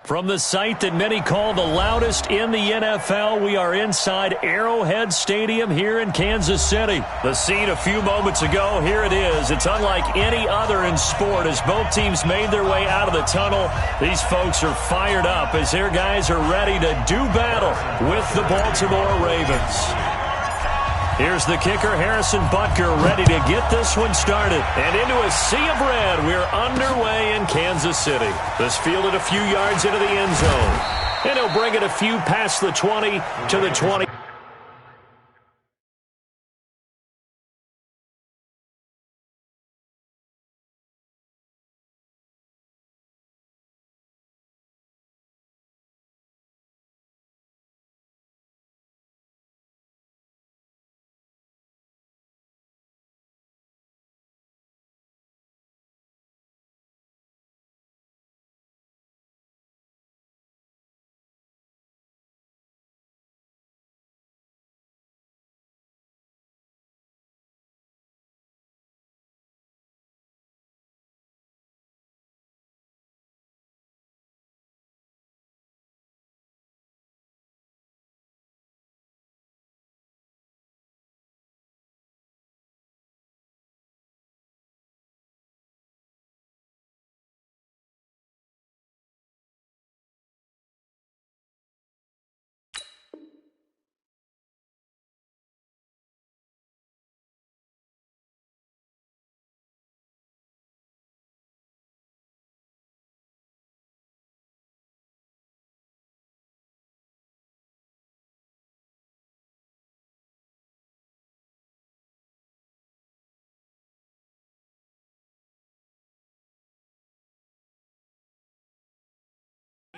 From the site that many call the loudest in the NFL, we are inside Arrowhead Stadium here in Kansas City. The scene a few moments ago, here it is. It's unlike any other in sport as both teams made their way out of the tunnel. These folks are fired up as their guys are ready to do battle with the Baltimore Ravens. Here's the kicker, Harrison Butker, ready to get this one started. And into a sea of red, we're underway in Kansas City. This fielded a few yards into the end zone. And he'll bring it a few past the 20 to the 20.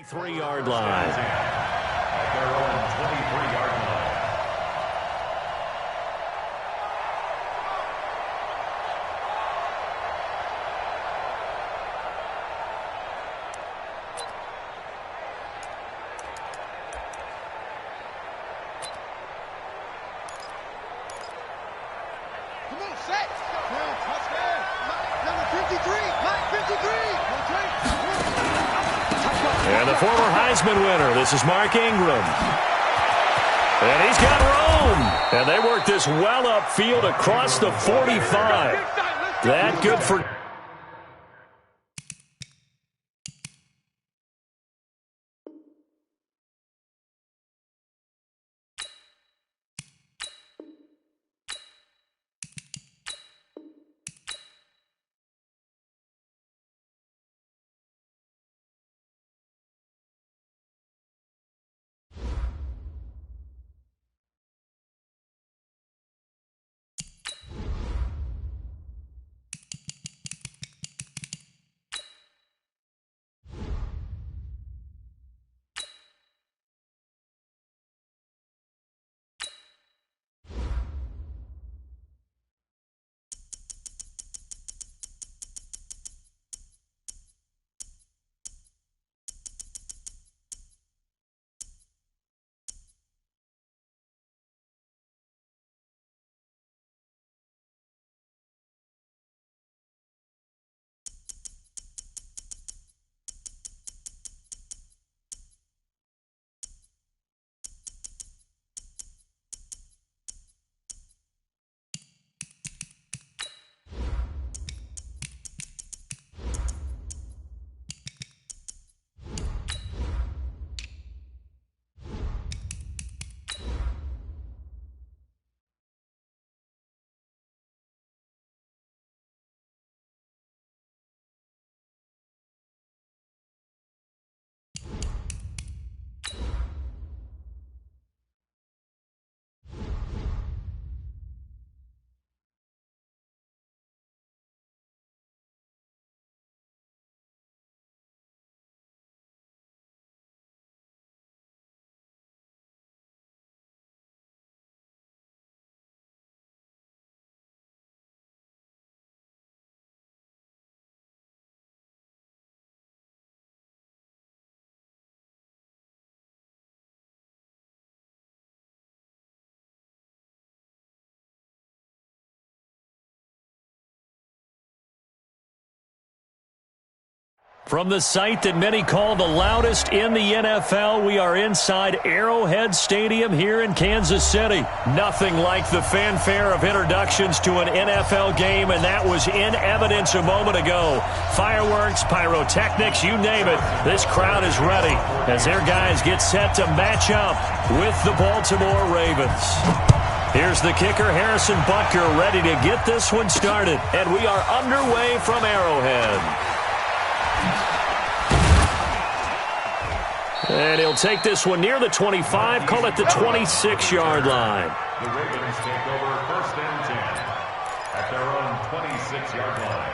Three-yard line. At their own 23-yard line. Come on, set. Touchdown. Number 53. 53. And the former Heisman winner, this is Mark Ingram. And he's got room. And they work this well upfield across the 45. That good for... From the site that many call the loudest in the NFL, we are inside Arrowhead Stadium here in Kansas City. Nothing like the fanfare of introductions to an NFL game, and that was in evidence a moment ago. Fireworks, pyrotechnics, you name it. This crowd is ready as their guys get set to match up with the Baltimore Ravens. Here's the kicker, Harrison Butker, ready to get this one started. And we are underway from Arrowhead. And he'll take this one near the 25, call it the 26-yard line. The Ravens take over 1st and 10 at their own 26-yard line.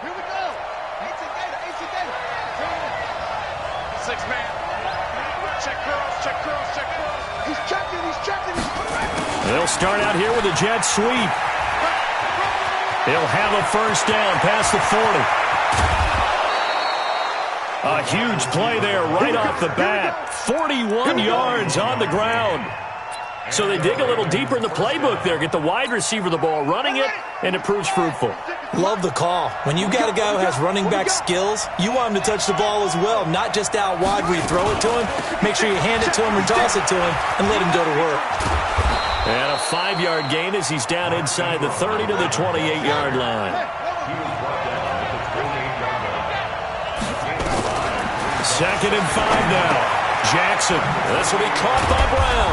Here we go. 18 Gator. 6-man. Check curls. He's checking. They'll start out here with a jet sweep. He'll have a first down past the 40. A huge play there right off the bat. 41 yards on the ground. So they dig a little deeper in the playbook there. Get the wide receiver the ball, running it, and it proves fruitful. Love the call. When you got a guy who has running back skills, you want him to touch the ball as well, not just out wide where you throw it to him. Make sure you hand it to him or toss it to him and let him go to work. And a 5-yard gain as he's down inside the 30 to the 28-yard line. Second and 5 now. Jackson. This will be caught by Brown.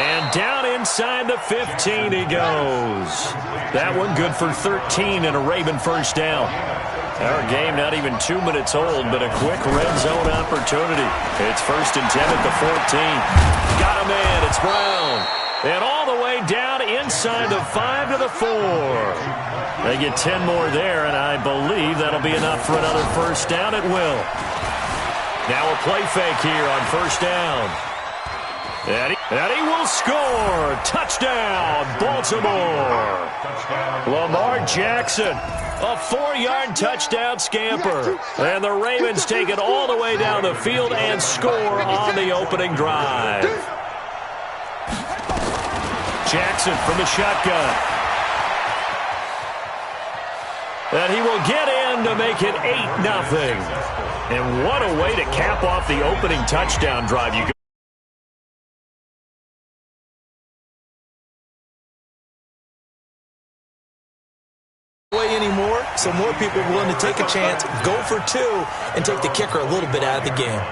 And down inside the 15 he goes. That one good for 13 and a Raven first down. Our game not even 2 minutes old, but a quick red zone opportunity. It's 1st and 10 at the 14. Got a man. It's Brown. And all the way down inside the 5 to the 4. They get 10 more there, and I believe that'll be enough for another first down. It will. Now a play fake here on first down. And he will score. Touchdown, Baltimore. Lamar Jackson, a 4-yard touchdown scamper. And the Ravens take it all the way down the field and score on the opening drive. Jackson from the shotgun. And he will get in to make it 8-0. And what a way to cap off the opening touchdown drive. You Way anymore, so more people are willing to take a chance, go for 2, and take the kicker a little bit out of the game.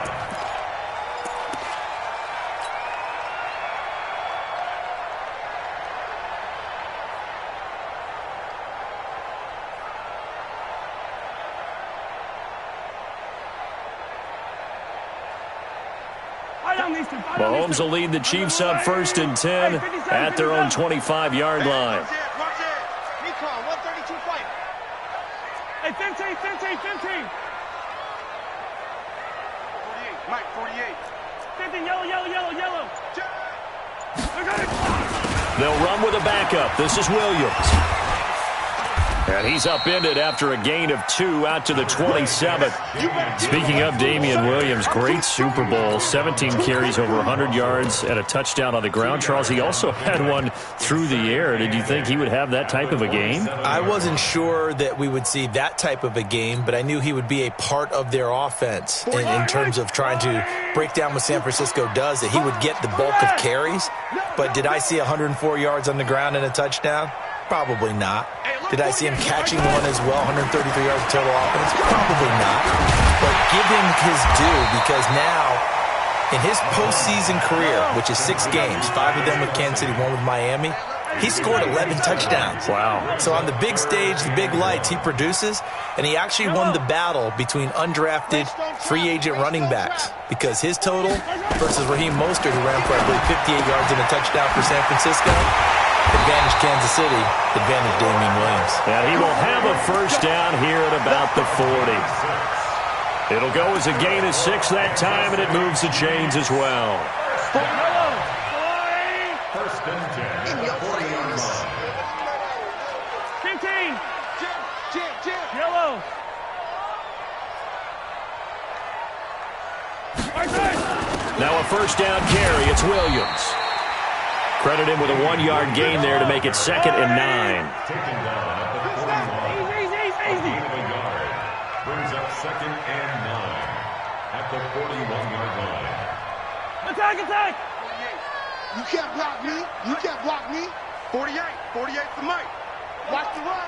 Mahomes will lead the Chiefs up 1st and 10 at their own 25-yard line. Recon, 132 fight. Hey, 15. 48, Mike, 48. 15, yellow. They'll run with a backup. This is Williams. And he's upended after a gain of 2 out to the 27th. Speaking of Damian Williams, great Super Bowl. 17 carries, over 100 yards, and a touchdown on the ground. Charles, he also had one through the air. Did you think he would have that type of a game? I wasn't sure that we would see that type of a game, but I knew he would be a part of their offense in terms of trying to break down what San Francisco does, that he would get the bulk of carries. But did I see 104 yards on the ground and a touchdown? Probably not. Did I see him catching one as well, 133 yards of total offense? Probably not. But give him his due, because now, in his postseason career, which is 6 games, 5 of them with Kansas City, 1 with Miami, he scored 11 touchdowns. Wow. So on the big stage, the big lights, he produces, and he actually won the battle between undrafted free agent running backs, because his total versus Raheem Mostert, who ran for, I believe, 58 yards and a touchdown for San Francisco, advantage Kansas City, advantage Damian Williams. And he will have a first down here at about the 40. It'll go as a gain of 6 that time, and it moves the chains as well. 1st and 10 at the 40-yard line. 15. Jam. Yellow. Now a first down carry. It's Williams. Credit him with a 1-yard gain there to make it 2nd and 9. Taken down at the 41. A gain of a yard. Brings up 2nd and 9 at the 41-yard line. Attack! You can't block me. You can't block me. 48 to Mike. Watch the run.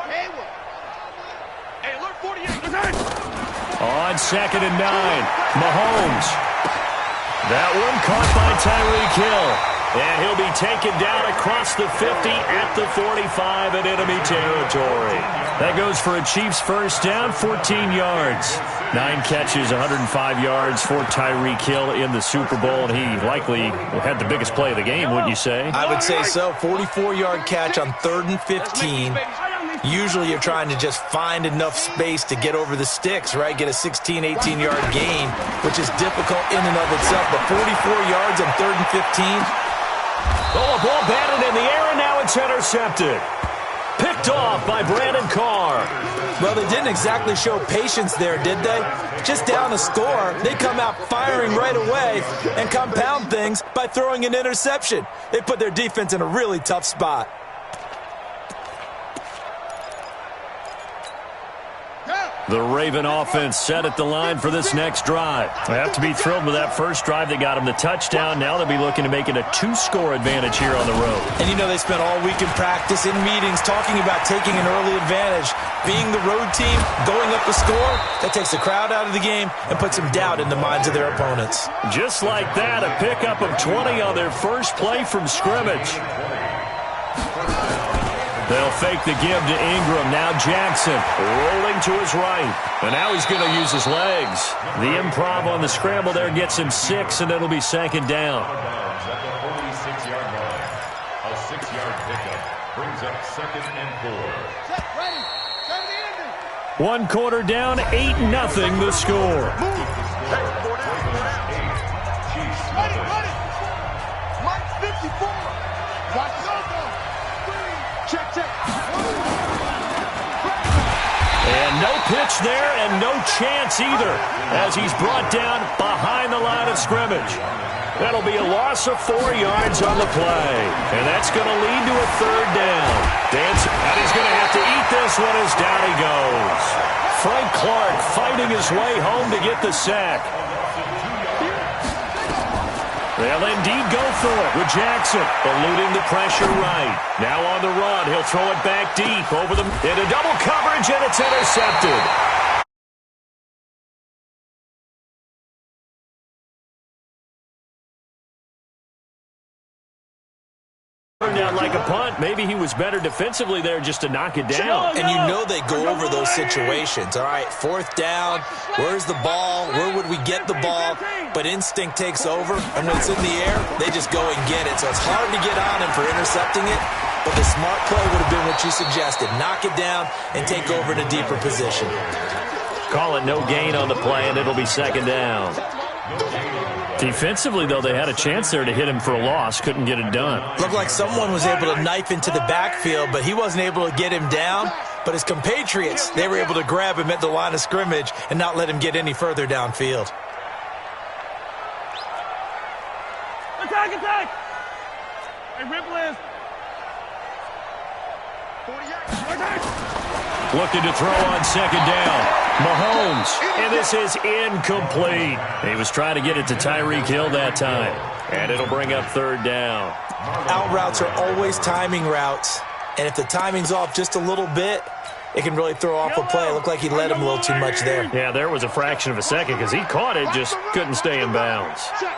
Hayward. Hey, look, 48. Attack! On 2nd and 9, Mahomes. That one caught by Tyreek Hill. And he'll be taken down across the 50 at the 45 in enemy territory. That goes for a Chiefs first down, 14 yards. 9 catches, 105 yards for Tyreek Hill in the Super Bowl, and he likely had the biggest play of the game, wouldn't you say? I would say so. 44-yard catch on 3rd and 15. Usually you're trying to just find enough space to get over the sticks, right? Get a 16, 18-yard gain, which is difficult in and of itself. But 44 yards on 3rd and 15. Oh, a ball batted in the air, and now it's intercepted. Picked off by Brandon Carr. Well, they didn't exactly show patience there, did they? Just down a score, they come out firing right away and compound things by throwing an interception. They put their defense in a really tough spot. The Raven offense set at the line for this next drive. They have to be thrilled with that first drive that got them the touchdown. Now they'll be looking to make it a 2-score advantage here on the road. And you know they spent all week in practice, in meetings, talking about taking an early advantage. Being the road team, going up the score, that takes the crowd out of the game and puts some doubt in the minds of their opponents. Just like that, a pickup of 20 on their first play from scrimmage. They'll fake the give to Ingram. Now Jackson rolling to his right. And now he's going to use his legs. The improv on the scramble there gets him 6, and it'll be 2nd down. At the 46-yard line. A 6-yard pickup brings up 2nd and 4. Set, ready. 70 ending. 1 quarter down, 8-0 the score. Ready. Mike 54. Watch it. Check. And no pitch there and no chance either as he's brought down behind the line of scrimmage. That'll be a loss of 4 yards on the play. And that's going to lead to a 3rd down. And he's going to have to eat this one as down he goes. Frank Clark fighting his way home to get the sack. They'll indeed go for it with Jackson, eluding the pressure right. Now on the run, he'll throw it back deep over them into double coverage, and it's intercepted. Turned out like a punt. Maybe he was better defensively there just to knock it down. And you know they go over those situations. All right, 4th down, where's the ball? Where would we get the ball? But instinct takes over, and when it's in the air, they just go and get it. So it's hard to get on him for intercepting it, but the smart play would have been what you suggested. Knock it down and take over in a deeper position. Call it no gain on the play, and it'll be 2nd down. Defensively, though, they had a chance there to hit him for a loss. Couldn't get it done. Looked like someone was able to knife into the backfield, but he wasn't able to get him down. But his compatriots, they were able to grab him at the line of scrimmage and not let him get any further downfield. Attack! Hey, Ripple 48. Looking to throw on 2nd down. Mahomes, and this is incomplete. He was trying to get it to Tyreek Hill that time, and it'll bring up 3rd down. Out routes are always timing routes, and if the timing's off just a little bit, it can really throw off a play. It looked like he led him a little too much there. Yeah, there was a fraction of a second because he caught it, just couldn't stay in bounds. Check.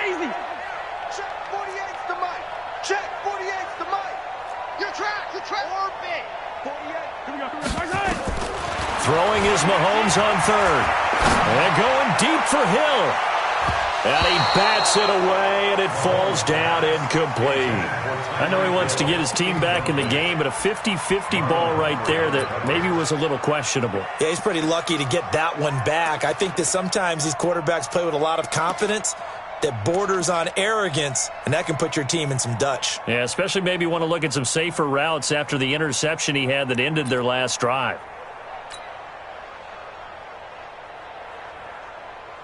Easy. Check 48's the Mike. Check 48's the Mike. Your track. Orbit. 48. Here we go. Throwing is Mahomes on 3rd. And going deep for Hill. And he bats it away, and it falls down incomplete. I know he wants to get his team back in the game, but a 50-50 ball right there that maybe was a little questionable. Yeah, he's pretty lucky to get that one back. I think that sometimes these quarterbacks play with a lot of confidence that borders on arrogance, and that can put your team in some Dutch. Yeah, especially maybe want to look at some safer routes after the interception he had that ended their last drive.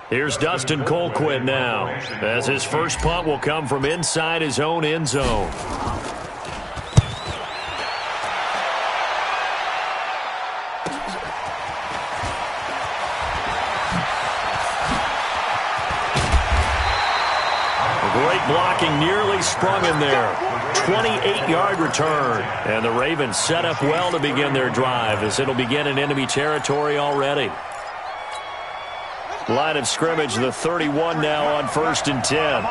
Here's Dustin Colquitt now, as his first punt will come from inside his own end zone. Great blocking, nearly sprung in there. 28-yard return. And the Ravens set up well to begin their drive, as it'll begin in enemy territory already. Line of scrimmage, the 31 now on 1st and 10.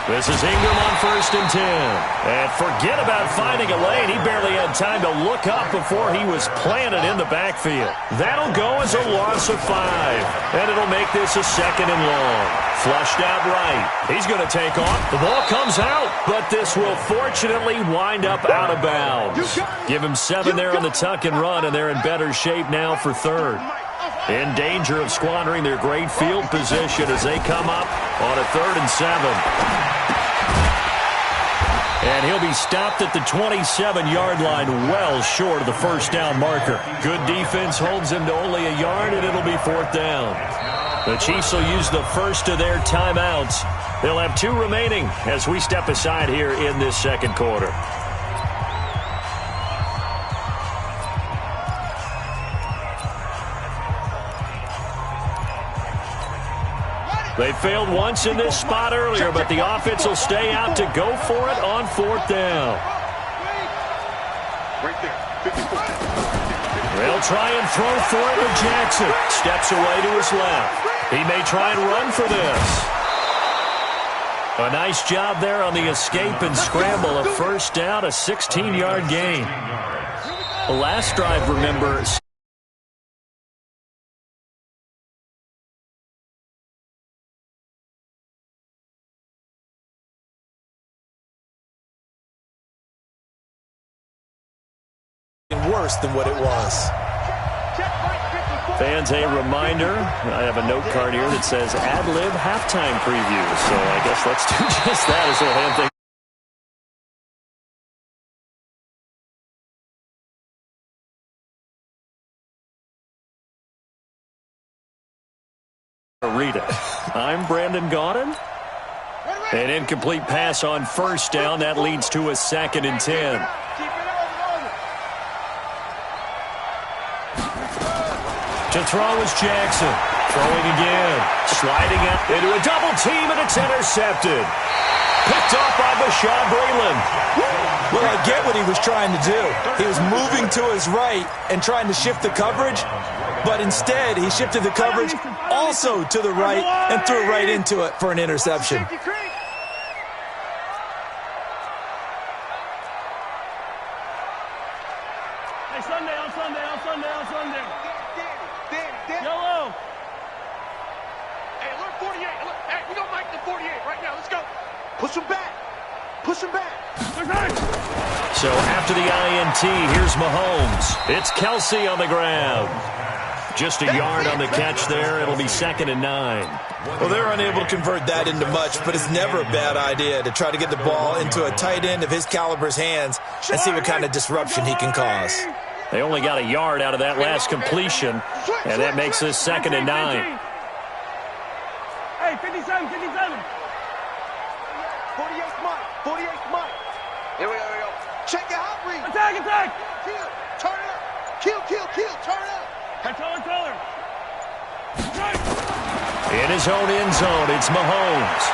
This is Ingram on 1st and 10. And forget about finding a lane. He barely had time to look up before he was planted in the backfield. That'll go as a loss of 5. And it'll make this a 2nd and long. Flushed out right. He's going to take off. The ball comes out, but this will fortunately wind up out of bounds. Give him 7 there on the tuck and run, and they're in better shape now for 3rd. In danger of squandering their great field position as they come up on a 3rd and 7. And he'll be stopped at the 27-yard line, well short of the first down marker. Good defense holds him to only a yard, and it'll be 4th down. The Chiefs will use the first of their timeouts. They'll have 2 remaining as we step aside here in this 2nd quarter. They failed once in this spot earlier, but the offense will stay out to go for it on 4th down. They'll try and throw for it with Jackson. Steps away to his left. He may try and run for this. A nice job there on the escape and scramble. A first down, a 16-yard gain. The last drive, remember, worse than what it was. Fans, a reminder, I have a note card here that says ad-lib halftime preview. So I guess let's do just that as we'll hand things. Read it. I'm Brandon Gaudin. An incomplete pass on first down. That leads to a 2nd and 10. To throw is Jackson. Throwing again. Sliding out into a double team, and it's intercepted. Picked off by Bashaud Breeland. Well, I get what he was trying to do. He was moving to his right and trying to shift the coverage, but instead he shifted the coverage also to the right and threw right into it for an interception. Yellow. Hey, alert 48. Hey, we don't like the 48 right now. Let's go. Push him back. Push him back. So after the INT, here's Mahomes. It's Kelsey on the ground. Just a yard on the catch there. It'll be 2nd and 9. Well, they're unable to convert that into much, but it's never a bad idea to try to get the ball into a tight end of his caliber's hands and see what kind of disruption he can cause. They only got a yard out of that last completion, and that makes this 2nd and 9. Hey, 57, 57. 48's Mike. 48's Mike. Here we go. Check your hot read. Attack. Kill. Turn it up. Kill. Turn it up. Controller. In his own end zone, it's Mahomes.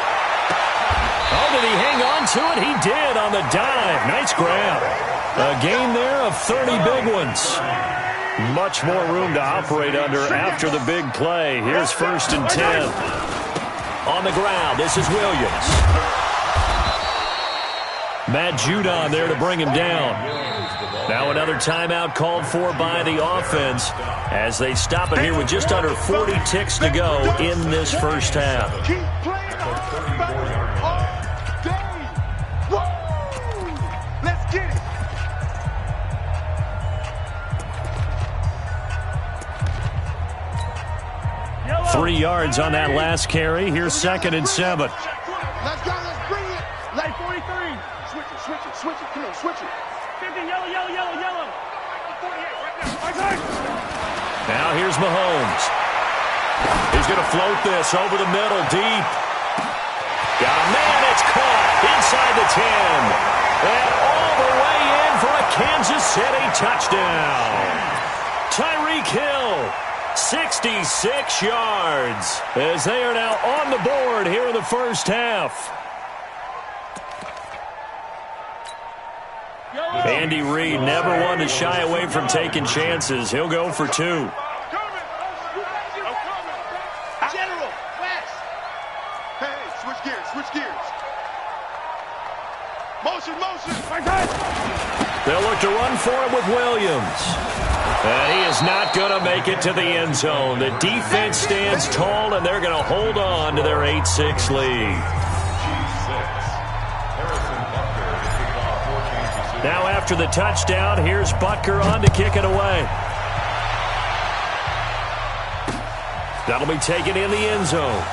Oh, did he hang on to it? He did on the dive. Nice grab. A gain there of 30 big ones. Much more room to operate under after the big play. Here's 1st and 10. On the ground, this is Williams. Matt Judon there to bring him down. Now another timeout called for by the offense as they stop it here with just under 40 ticks to go in this first half. Keep playing all day. Woo! Let's get it. Yellow. 3 yards on that last carry. Here's 2nd and 7. Let's go. Let's bring it. Light 43. Switch it. Come on, switch it. 50, yellow. 48 right now. Now here's Mahomes. He's going to float this over the middle, deep. Got a man, it's caught inside the 10. And all the way in for a Kansas City touchdown. Tyreek Hill, 66 yards, as they are now on the board here in the first half. Andy Reid never one to shy away from taking chances. He'll go for 2. General, west. Hey, switch gears, switch gears. Motion. They'll look to run for it with Williams. And he is not going to make it to the end zone. The defense stands tall, and they're going to hold on to their 8-6 lead. Now after the touchdown, here's Butker on to kick it away. That'll be taken in the end zone.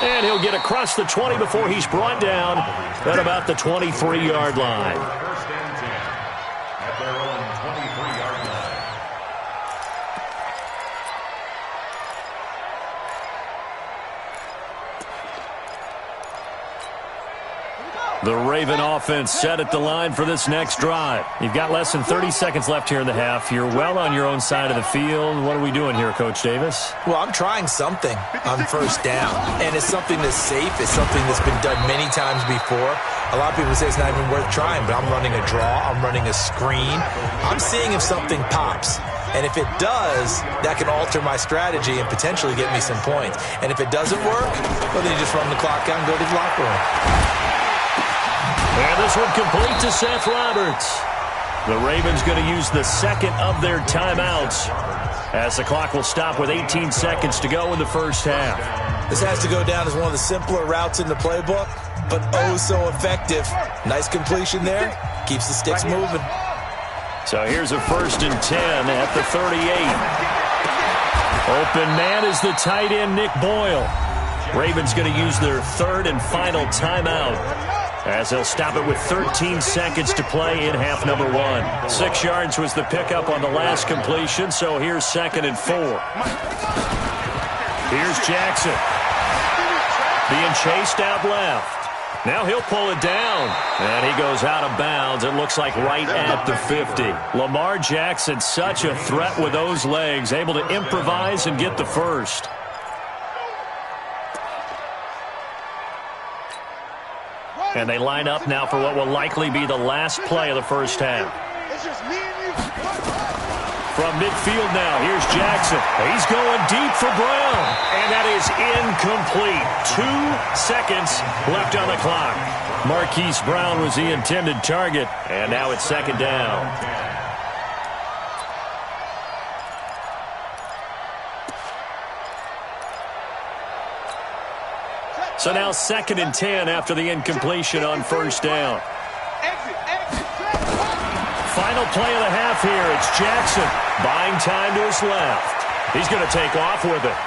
And he'll get across the 20 before he's brought down at about the 23-yard line. First and 10 at their own 23-yard line. The Raven offense set at the line for this next drive. You've got less than 30 seconds left here in the half. You're well on your own side of the field. What are we doing here, Coach Davis? Well, I'm trying something on first down, and it's something that's safe. It's something that's been done many times before. A lot of people say it's not even worth trying, but I'm running a draw. I'm running a screen. I'm seeing if something pops. And if it does, that can alter my strategy and potentially get me some points. And if it doesn't work, well, then you just run the clock out and go to the locker room. And this one complete to Seth Roberts. The Ravens going to use the second of their timeouts as the clock will stop with 18 seconds to go in the first half. This has to go down as one of the simpler routes in the playbook, but oh so effective. Nice completion there. Keeps the sticks moving. So here's a 1st and 10 at the 38. Open man is the tight end, Nick Boyle. Ravens going to use their third and final timeout, as they'll stop it with 13 seconds to play in half number 1. 6 yards was the pickup on the last completion, so here's 2nd and 4. Here's Jackson. Being chased out left. Now he'll pull it down, and he goes out of bounds. It looks like right at the 50. Lamar Jackson, such a threat with those legs, able to improvise and get the first. And they line up now for what will likely be the last play of the first half. It's just me and you. From midfield now, here's Jackson. He's going deep for Brown. And that is incomplete. 2 seconds left on the clock. Marquise Brown was the intended target. And now it's 2nd down. So now 2nd and 10 after the incompletion on first down. Final play of the half here. It's Jackson buying time to his left. He's going to take off with it.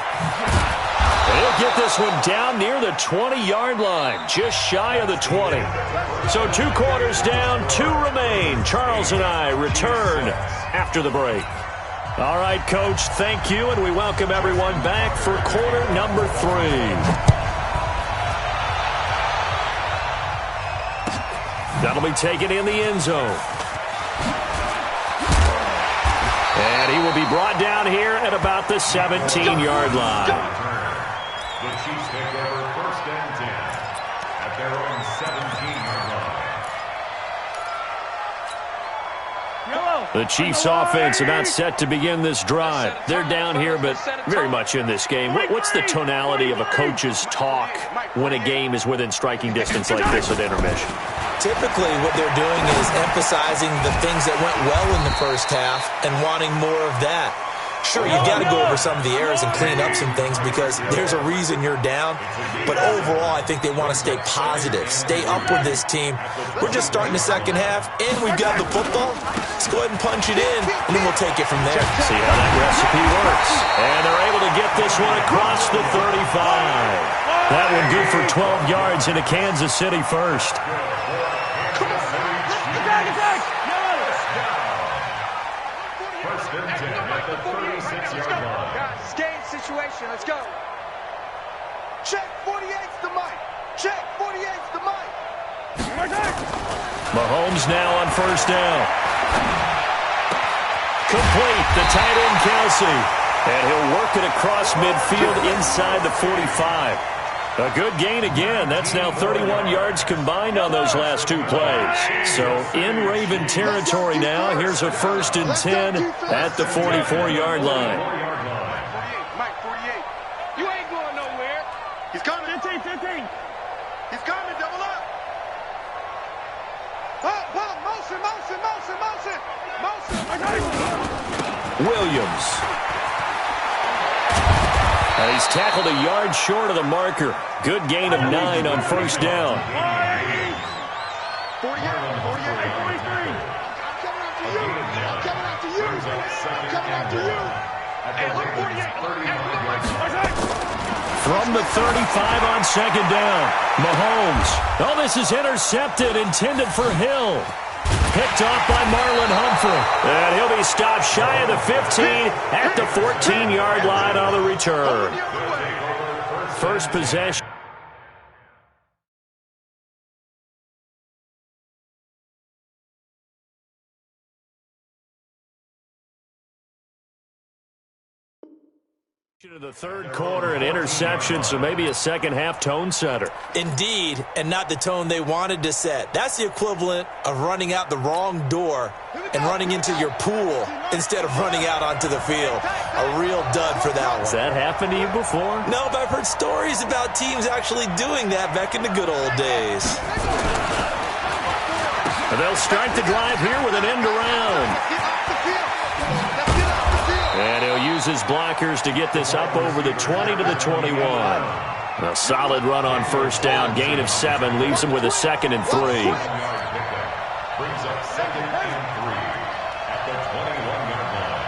And he'll get this one down near the 20-yard line, just shy of the 20. So 2 quarters down, 2 remain. Charles and I return after the break. All right, Coach, thank you, and we welcome everyone back for quarter number 3. That'll be taken in the end zone. And he will be brought down here at about the 17-yard line. The Chiefs take over 1st and 10 at their own 17-yard line. The Chiefs offense about set to begin this drive. They're down here, but very much in this game. What's the tonality of a coach's talk when a game is within striking distance like this at intermission? Typically, what they're doing is emphasizing the things that went well in the first half and wanting more of that. Sure, you've got to go over some of the errors and clean up some things because there's a reason you're down. But overall, I think they want to stay positive, stay up with this team. We're just starting the second half, and we've got the football. Let's go ahead and punch it in, and then we'll take it from there. See how that recipe works. And they're able to get this one across the 35. That one good for 12 yards into Kansas City first. Mike the 48 right now. Let's go. line. Guys, it's game situation. Let's go. Check 48's the mic. Check 48's the mic. Mahomes now on first down. Complete. The tight end, Kelsey. And he'll work it across midfield inside the 45. A good gain again. That's now 31 yards combined on those last two plays. So in Raven territory now. Here's a 1st and 10 at the 44-yard line. 48, Mike, 48. You ain't going nowhere. He's coming. 15, 15. He's coming. Double up. Pump. Motion, motion, motion, motion. Motion. Williams. And he's tackled a yard short of the marker. Good gain of 9 on first down. 48, 48. I'm coming after you. I'm coming after you. Hey, look, 48. From the 35 on second down. Mahomes. Oh, this is intercepted, intended for Hill. Picked off by Marlon Humphrey. And he'll be stopped shy of the 15 at the 14-yard line on the return. First possession. Of the third quarter, an interception, so maybe a second-half tone setter. Indeed, and not the tone they wanted to set. That's the equivalent of running out the wrong door and running into your pool instead of running out onto the field. A real dud for that one. Has that happened to you before? No, but I've heard stories about teams actually doing that back in the good old days. They'll start the drive here with an end around. And he'll use his blockers to get this up over the 20 to the 21. A solid run on first down. Gain of 7 leaves him with a 2nd and 3. Brings up 2nd and 3 at the 21-yard line.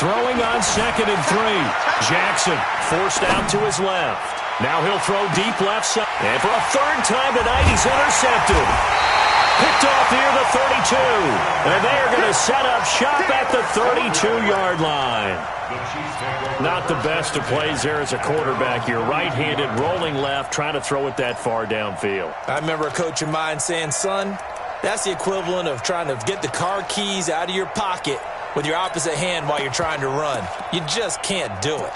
Throwing on 2nd and 3. Jackson forced out to his left. Now he'll throw deep left side. And for a 3rd time tonight, he's intercepted. Picked off near the 32. And they are going to set up shop at the 32-yard line. Not the best of plays there as a quarterback. You're right-handed, rolling left, trying to throw it that far downfield. I remember a coach of mine saying, son, that's the equivalent of trying to get the car keys out of your pocket with your opposite hand while you're trying to run. You just can't do it.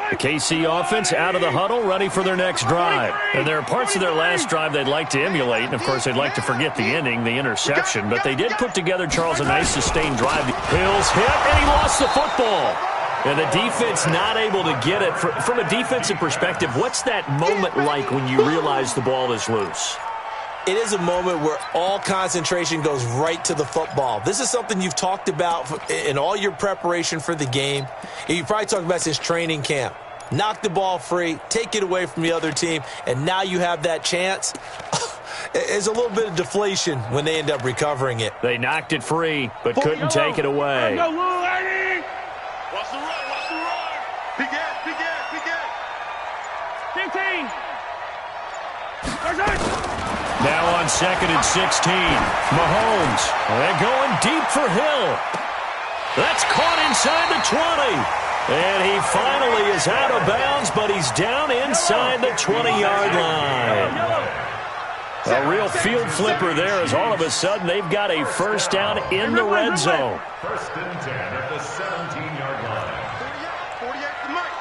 The KC offense out of the huddle, ready for their next drive. And there are parts of their last drive they'd like to emulate. And, of course, they'd like to forget the ending, the interception. But they did put together, Charles, a nice sustained drive. Hill's hit, and he lost the football. And the defense not able to get it. From a defensive perspective, what's that moment like when you realize the ball is loose? It is a moment where all concentration goes right to the football. This is something you've talked about in all your preparation for the game. You probably talked about since training camp. Knock the ball free, take it away from the other team, and now you have that chance. There's a little bit of deflation when they end up recovering it. They knocked it free, but couldn't take it away. Watch the run, watch the run. Big Ed. 15. Now on 2nd and 16, Mahomes. They're going deep for Hill. That's caught inside the 20. And he finally is out of bounds, but he's down inside the 20-yard line. A real field flipper there as all of a sudden they've got a first down in the red zone. 1st and 10 at the 17-yard line. 48 to Mike.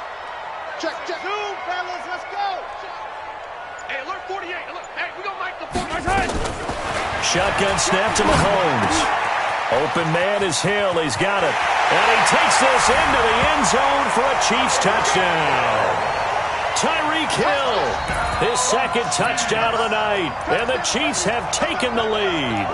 Check. 2, fellas, let's go. Hey, alert 48. Alert. Hey, we gonna make the 48. Shotgun snap to Mahomes. Open man is Hill. He's got it. And he takes this into the end zone for a Chiefs touchdown. Tyreek Hill, his 2nd touchdown of the night. And the Chiefs have taken the lead.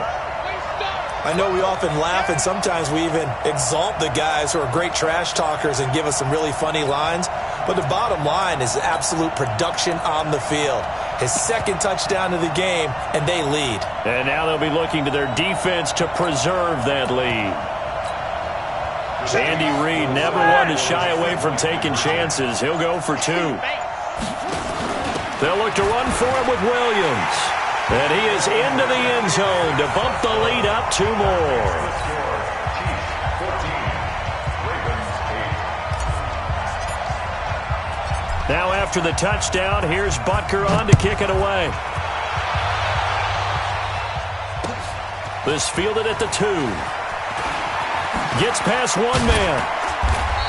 I know we often laugh, and sometimes we even exalt the guys who are great trash talkers and give us some really funny lines. But the bottom line is absolute production on the field. His 2nd touchdown of the game, and they lead. And now they'll be looking to their defense to preserve that lead. Andy Reid never one to shy away from taking chances. He'll go for 2. They'll look to run for it with Williams. And he is into the end zone to bump the lead up 2 more. Now after the touchdown, here's Butker on to kick it away. This fielded at the 2. Gets past 1 man.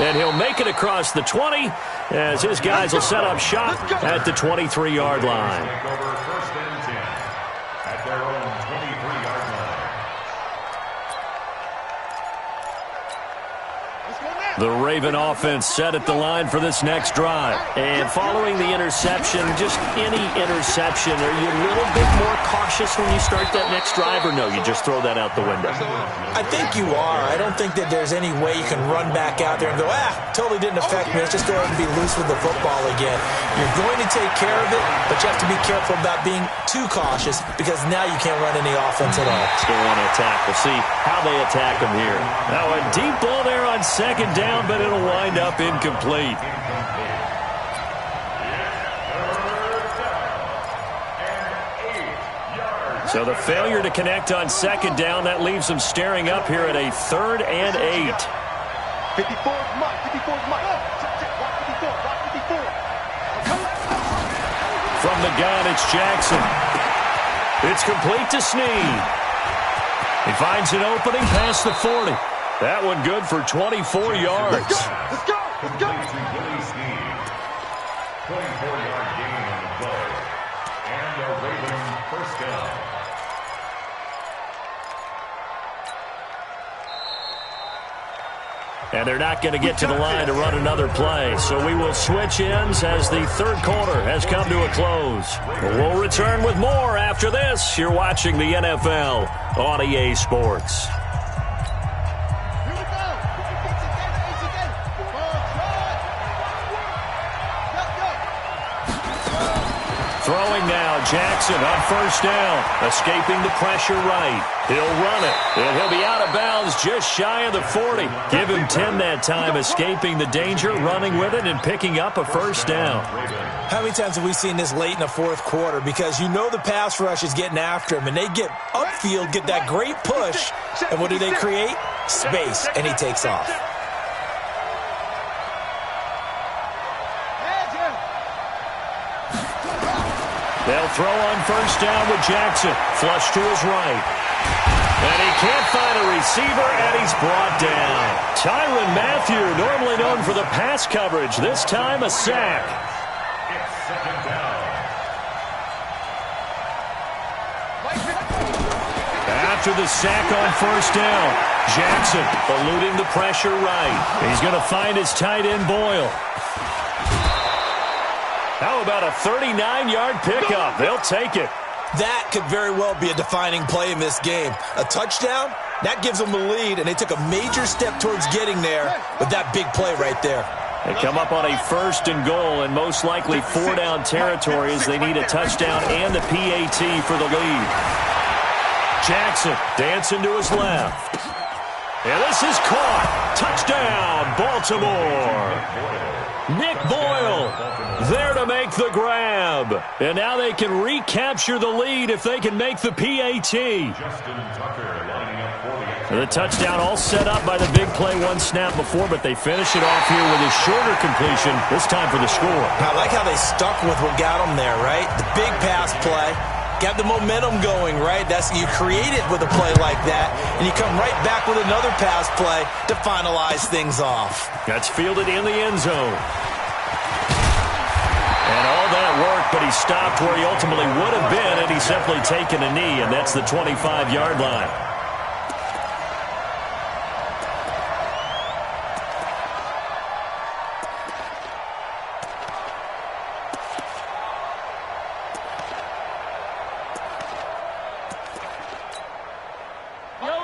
And he'll make it across the 20 as his guys will set up shop at the 23-yard line. First and 10 at their own 23-yard line. The Raven offense set at the line for this next drive. And following the interception, just any interception, are you a little bit more cautious when you start that next drive, or no, you just throw that out the window? I think you are. I don't think that there's any way you can run back out there and go, totally didn't affect me. Let's just go ahead and be loose with the football again. You're going to take care of it, but you have to be careful about being too cautious because now you can't run any offense at all. Still want to attack. We'll see how they attack him here. Now a deep ball there on second down, but it'll wind up incomplete. So the failure to connect on second down, that leaves them staring up here at a 3rd and 8. 54 is Mike. 54 is Mike. Watch 54. Watch 54. From the gun, it's Jackson. It's complete to Snead. He finds an opening past the 40. That one good for 24 yards. Let's go. Let's go. To Willie Snead. 24-yard gain on the play. And a Raven first down. And they're not going to get to the line to run another play. So we will switch ends as the 3rd quarter has come to a close. We'll return with more after this. You're watching the NFL on EA Sports. Throwing now, Jackson on first down, escaping the pressure right. He'll run it, and he'll be out of bounds just shy of the 40. Give him 10 that time, escaping the danger, running with it, and picking up a first down. How many times have we seen this late in the 4th quarter? Because you know the pass rush is getting after him, and they get upfield, get that great push, and what do they create? Space, and he takes off. They'll throw on first down with Jackson. Flush to his right. And he can't find a receiver, and he's brought down. Tyrann Mathieu, normally known for the pass coverage. This time a sack. It's second down. After the sack on first down, Jackson eluding the pressure right. He's going to find his tight end Boyle. How about a 39-yard pickup? They'll take it. That could very well be a defining play in this game. A touchdown, that gives them the lead, and they took a major step towards getting there with that big play right there. They come up on a 1st and goal, and most likely 4-down territory as they need a touchdown and the PAT for the lead. Jackson dancing to his left. And this is caught. Touchdown, Baltimore. Nick Boyle there to make the grab. And now they can recapture the lead if they can make the PAT. The touchdown all set up by the big play 1 snap before, but they finish it off here with a shorter completion, this time for the score. I like how they stuck with what got them there, right? The big pass play. Got the momentum going, right? You create it with a play like that, and you come right back with another pass play to finalize things off. That's fielded in the end zone. And all that work, but he stopped where he ultimately would have been, and he's simply taken a knee, and that's the 25-yard line.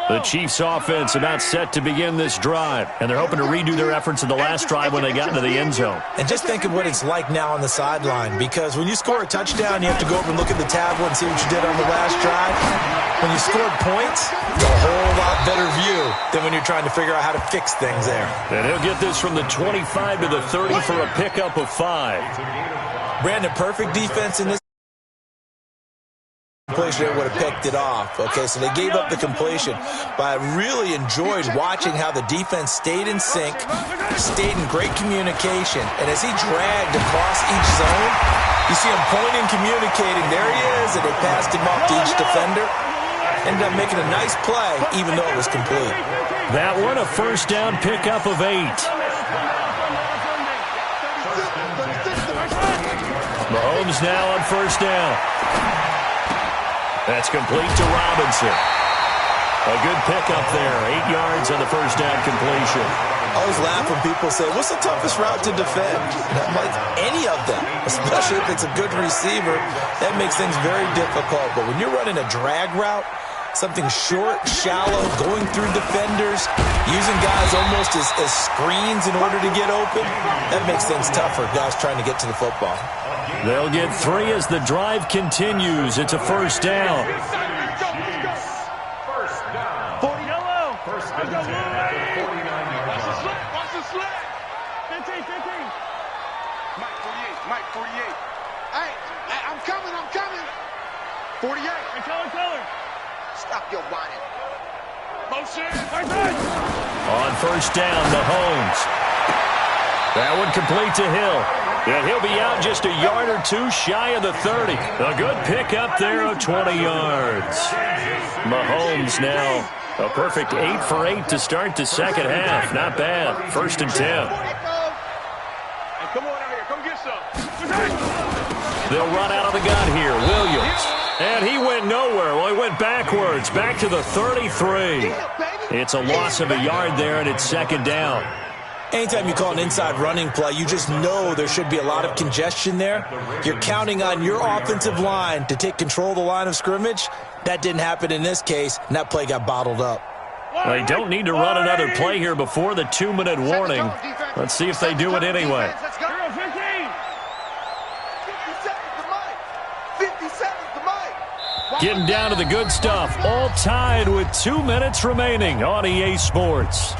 The Chiefs offense about set to begin this drive, and they're hoping to redo their efforts in the last drive when they got into the end zone. And just think of what it's like now on the sideline, because when you score a touchdown, you have to go over and look at the tablet and see what you did on the last drive. When you scored points, it's a whole lot better view than when you're trying to figure out how to fix things there. And he'll get this from the 25 to the 30 for a pickup of 5. Brandon, perfect defense in this completion. They would have picked it off. Okay, so they gave up the completion, but I really enjoyed watching how the defense stayed in sync, stayed in great communication, and as he dragged across each zone, you see him pointing, communicating. There he is, and they passed him off to each defender. Ended up making a nice play, even though it was complete. That one, a first down pickup of 8. Mahomes now on first down. That's complete to Robinson. A good pickup there. 8 yards on the first down completion. I always laugh when people say, what's the toughest route to defend? And I'm like, any of them, especially if it's a good receiver. That makes things very difficult. But when you're running a drag route, something short, shallow, going through defenders, using guys almost as screens in order to get open, that makes things tougher, guys trying to get to the football. They'll get 3 as the drive continues. It's a first down. First and 10 at the 49-yard line. Watch the sled. 15. Mike 48. Hey, I'm coming. 48. Hey, color. Stop your whining. Motion. On first down, Mahomes. That one complete to Hill. And he'll be out just a yard or 2 shy of the 30. A good pickup there of 20 yards. Mahomes now a perfect 8 for 8 to start the second half. Not bad. First and 10. Hey, come on out here. Come get some. They'll run out of the gun here. Williams. And he went nowhere. Well, he went backwards. Back to the 33. It's a loss of a yard there, and it's second down. Anytime you call an inside running play, you just know there should be a lot of congestion there. You're counting on your offensive line to take control of the line of scrimmage. That didn't happen in this case, and that play got bottled up. They don't need to run another play here before the 2-minute warning. Let's see if they do it anyway. Let's go. 15. 57's the mic. Getting down to the good stuff. All tied with 2 minutes remaining on EA Sports.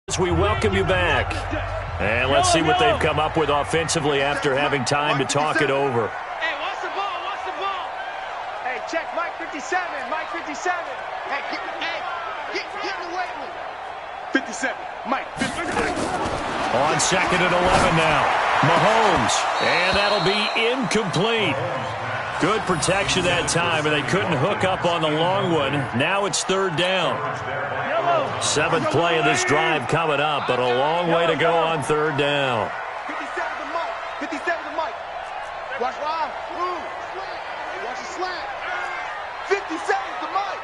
As we welcome you back. And let's see what they've come up with offensively after having time to talk it over. Hey, watch the ball. Hey, check Mike 57. Hey, get away with it. 57. Mike 57. On second and 11 now. Mahomes. And that'll be incomplete. Good protection that time, and they couldn't hook up on the long one. Now it's third down. 7th play of this drive coming up, but a long way to go on third down. 57 to Mike. Watch Rob. Watch the slant. 57's the Mike.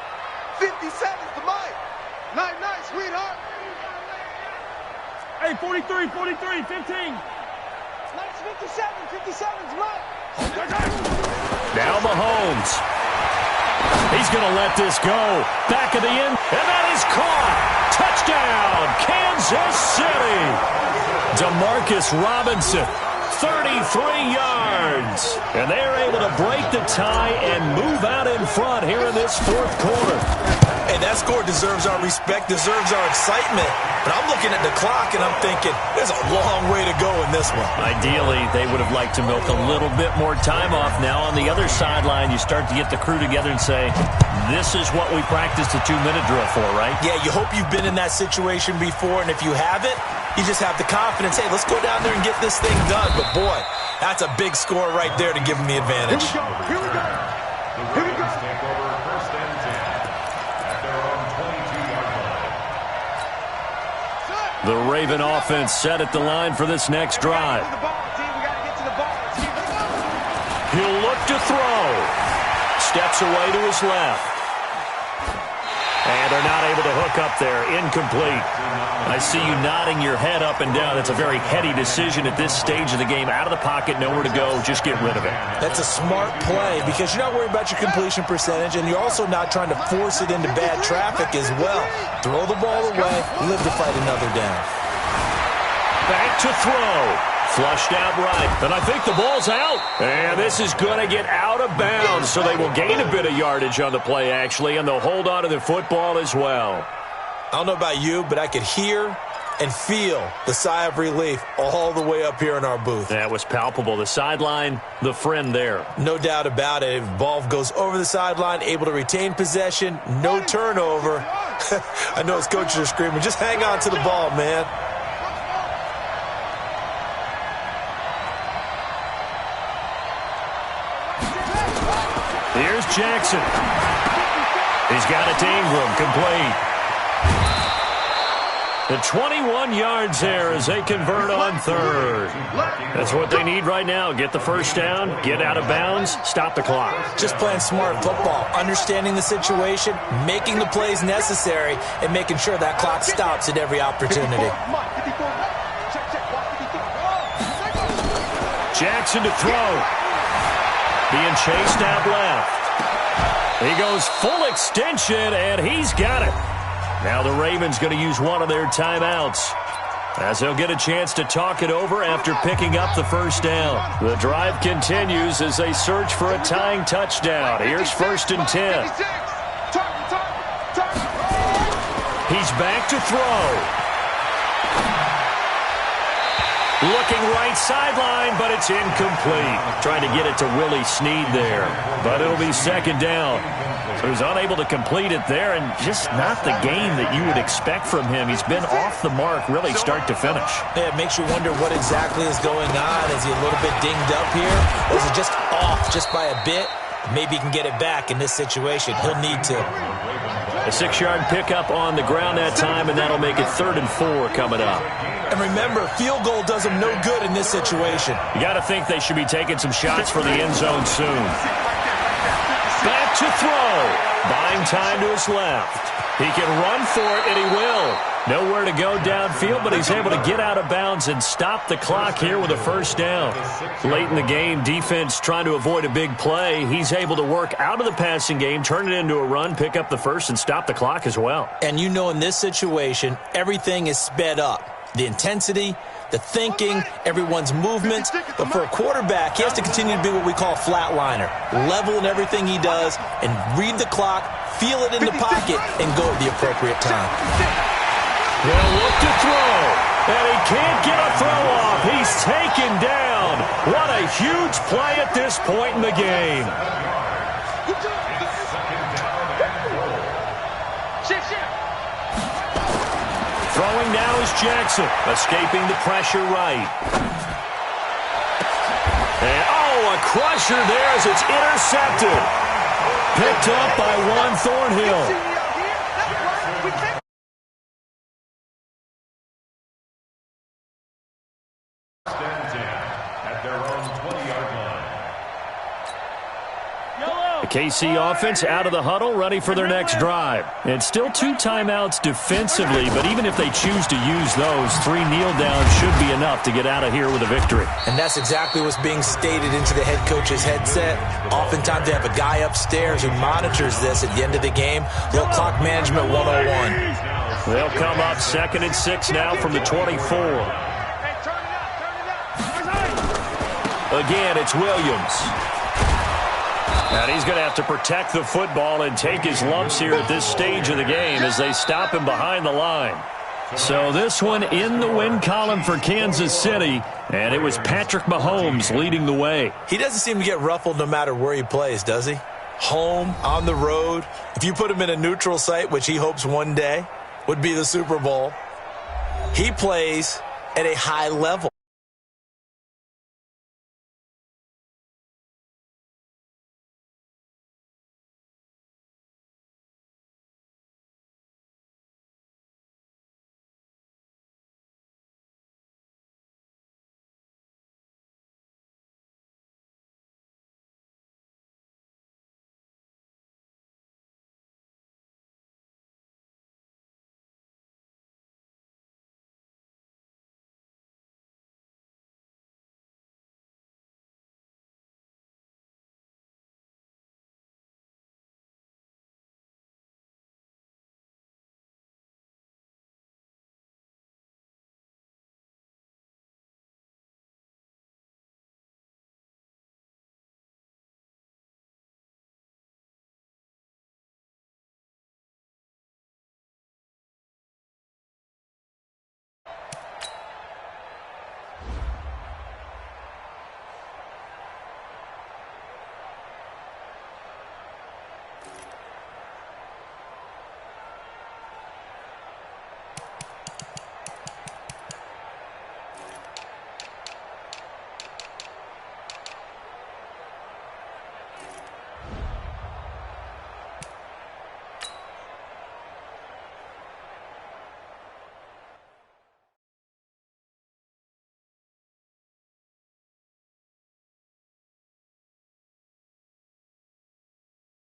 57's the Mike. Nice, sweetheart. Hey, 43, 15. Nice 57's Mike. Now Mahomes. He's going to let this go. Back of the end, and that is caught. Touchdown, Kansas City. DeMarcus Robinson, 33 yards. And they're able to break the tie and move out in front here in this fourth quarter. Hey, that score deserves our respect, deserves our excitement. But I'm looking at the clock, and I'm thinking, there's a long way to go in this one. Ideally, they would have liked to milk a little bit more time off. Now on the other sideline, you start to get the crew together and say, this is what we practiced a 2-minute drill for, right? Yeah, you hope you've been in that situation before, and if you haven't, you just have the confidence, hey, let's go down there and get this thing done. But, boy, that's a big score right there to give them the advantage. Here we go. The Ravens take over first and 10 at their own 22-yard line. The Raven offense set at the line for this next drive. He'll look to throw. Steps away to his left. And they're not able to hook up there. Incomplete. I see you nodding your head up and down. That's a very heady decision at this stage of the game. Out of the pocket, nowhere to go. Just get rid of it. That's a smart play because you're not worried about your completion percentage, and you're also not trying to force it into bad traffic as well. Throw the ball away, live to fight another down. Back to throw. Flushed out right. And I think the ball's out. And this is going to get out of bounds, so they will gain a bit of yardage on the play, actually, and they'll hold on to the football as well. I don't know about you, but I could hear and feel the sigh of relief all the way up here in our booth. That was palpable. The sideline, the friend there. No doubt about it. If ball goes over the sideline, able to retain possession, no turnover. I know his coaches are screaming, just hang on to the ball, man. Here's Jackson. He's got it to Ingram, complete. The 21 yards there as they convert on third. That's what they need right now. Get the first down, get out of bounds, stop the clock. Just playing smart football, understanding the situation, making the plays necessary, and making sure that clock stops at every opportunity. Jackson to throw. Being chased out left. He goes full extension, and he's got it. Now the Ravens going to use one of their timeouts as they'll get a chance to talk it over after picking up the first down. The drive continues as they search for a tying touchdown. Here's 1st and 10. He's back to throw. Looking right sideline, but it's incomplete. Trying to get it to Willie Snead there, but it'll be 2nd down. So he's unable to complete it there, and just not the game that you would expect from him. He's been off the mark really start to finish. Yeah, it makes you wonder what exactly is going on. Is he a little bit dinged up here? Or is it just off just by a bit? Maybe he can get it back in this situation. He'll need to. A 6-yard pickup on the ground that time, and that'll make it 3rd and 4 coming up. And remember, field goal does him no good in this situation. You got to think they should be taking some shots for the end zone soon. Back to throw. Buying time to his left. He can run for it, and he will. Nowhere to go downfield, but he's able to get out of bounds and stop the clock here with a first down. Late in the game, defense trying to avoid a big play. He's able to work out of the passing game, turn it into a run, pick up the first, and stop the clock as well. And you know in this situation, everything is sped up. The intensity, the thinking, everyone's movements. But for a quarterback, he has to continue to be what we call a flatliner. Level in everything he does and read the clock, feel it in the pocket, and go at the appropriate time. They'll look to throw, and he can't get a throw off. He's taken down. What a huge play at this point in the game. Throwing now is Jackson, escaping the pressure right. And, a crusher there as it's intercepted. Picked up by Juan Thornhill. The KC offense out of the huddle, ready for their next drive. And still 2 timeouts defensively, but even if they choose to use those, 3 kneel downs should be enough to get out of here with a victory. And that's exactly what's being stated into the head coach's headset. Oftentimes they have a guy upstairs who monitors this at the end of the game. Little clock management 101. They'll come up 2nd and 6 now from the 24. Again, it's Williams. And he's going to have to protect the football and take his lumps here at this stage of the game as they stop him behind the line. So this one in the win column for Kansas City, and it was Patrick Mahomes leading the way. He doesn't seem to get ruffled no matter where he plays, does he? Home, on the road. If you put him in a neutral site, which he hopes one day would be the Super Bowl, he plays at a high level.